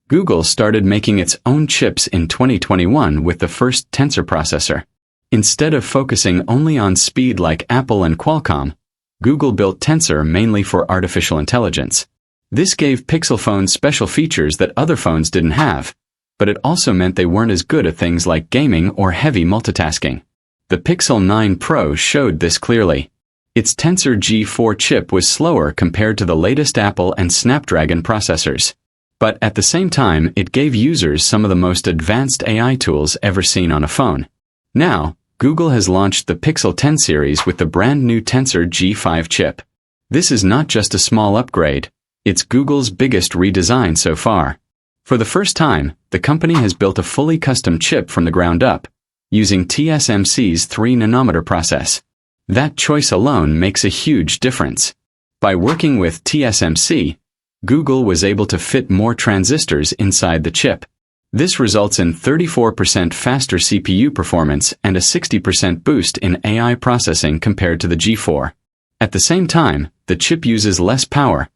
Google started making its own chips in 2021 with the first Tensor processor. Instead of focusing only on speed like Apple and Qualcomm, Google built Tensor mainly for artificial intelligence. This gave Pixel phones special features that other phones didn't have, but it also meant they weren't as good at things like gaming or heavy multitasking. The Pixel 9 Pro showed this clearly. Its Tensor G4 chip was slower compared to the latest Apple and Snapdragon processors. But at the same time, it gave users some of the most advanced AI tools ever seen on a phone. Now, Google has launched the Pixel 10 series with the brand new Tensor G5 chip. This is not just a small upgrade, it's Google's biggest redesign so far. For the first time, the company has built a fully custom chip from the ground up, using TSMC's 3nm process. That choice alone makes a huge difference. By working with TSMC, Google was able to fit more transistors inside the chip. This results in 34% faster CPU performance and a 60% boost in AI processing compared to the G4. At the same time, the chip uses less power,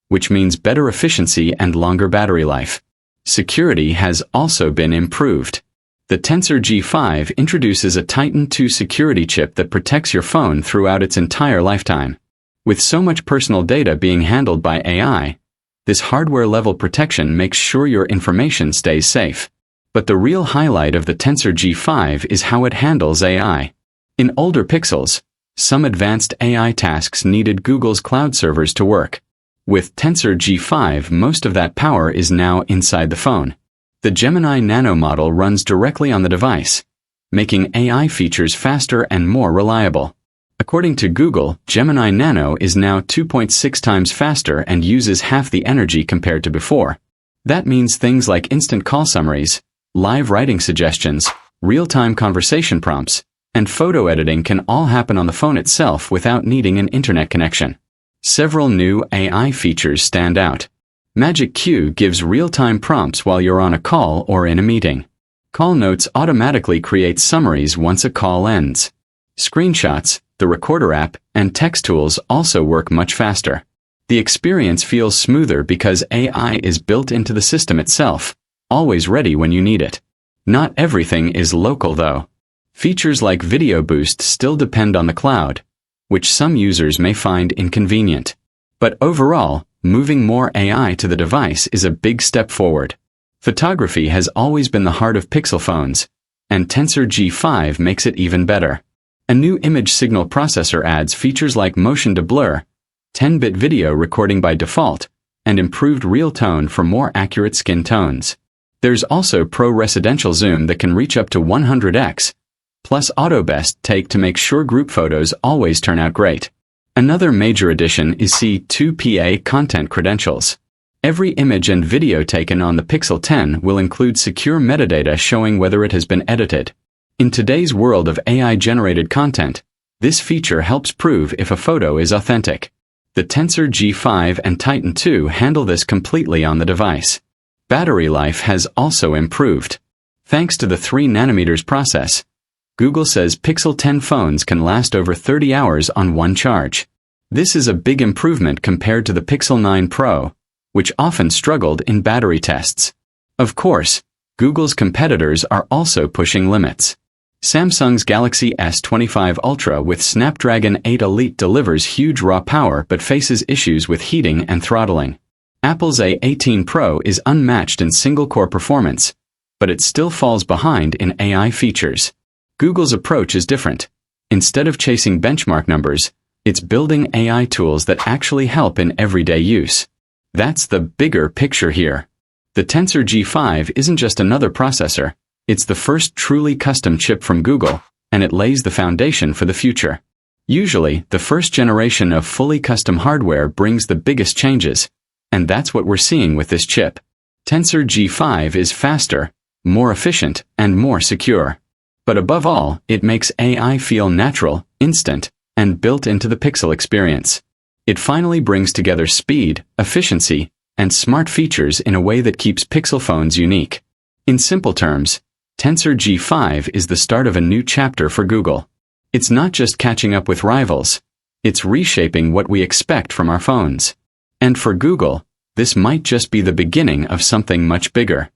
which means better efficiency and longer battery life. Security has also been improved. The Tensor G5 introduces a Titan II security chip that protects your phone throughout its entire lifetime. With so much personal data being handled by AI, this hardware-level protection makes sure your information stays safe. But the real highlight of the Tensor G5 is how it handles AI. In older Pixels, some advanced AI tasks needed Google's cloud servers to work. With Tensor G5, most of that power is now inside the phone. The Gemini Nano model runs directly on the device, making AI features faster and more reliable. According to Google, Gemini Nano is now 2.6 times faster and uses half the energy compared to before. That means things like instant call summaries, live writing suggestions, real-time conversation prompts, and photo editing can all happen on the phone itself without needing an internet connection. Several new AI features stand out. Magic Queue gives real-time prompts while you're on a call or in a meeting. Call Notes automatically creates summaries once a call ends. Screenshots, the Recorder app, and text tools also work much faster. The experience feels smoother because AI is built into the system itself, always ready when you need it. Not everything is local though. Features like Video Boost still depend on the cloud, which some users may find inconvenient. But overall, moving more AI to the device is a big step forward. Photography has always been the heart of Pixel phones, and Tensor G5 makes it even better. A new image signal processor adds features like motion to blur, 10-bit video recording by default, and improved real tone for more accurate skin tones. There's also Pro Residential Zoom that can reach up to 100x, plus Auto Best Take to make sure group photos always turn out great. Another major addition is C2PA content credentials. Every image and video taken on the Pixel 10 will include secure metadata showing whether it has been edited. In today's world of AI-generated content, this feature helps prove if a photo is authentic. The Tensor G5 and Titan II handle this completely on the device. Battery life has also improved. Thanks to the 3nm process, Google says Pixel 10 phones can last over 30 hours on one charge. This is a big improvement compared to the Pixel 9 Pro, which often struggled in battery tests. Of course, Google's competitors are also pushing limits. Samsung's Galaxy S25 Ultra with Snapdragon 8 Elite delivers huge raw power but faces issues with heating and throttling. Apple's A18 Pro is unmatched in single-core performance, but it still falls behind in AI features. Google's approach is different. Instead of chasing benchmark numbers, it's building AI tools that actually help in everyday use. That's the bigger picture here. The Tensor G5 isn't just another processor. It's the first truly custom chip from Google, and it lays the foundation for the future. Usually, the first generation of fully custom hardware brings the biggest changes, and that's what we're seeing with this chip. Tensor G5 is faster, more efficient, and more secure. But above all, it makes AI feel natural, instant, and built into the Pixel experience. It finally brings together speed, efficiency, and smart features in a way that keeps Pixel phones unique. In simple terms, Tensor G5 is the start of a new chapter for Google. It's not just catching up with rivals, it's reshaping what we expect from our phones. And for Google, this might just be the beginning of something much bigger.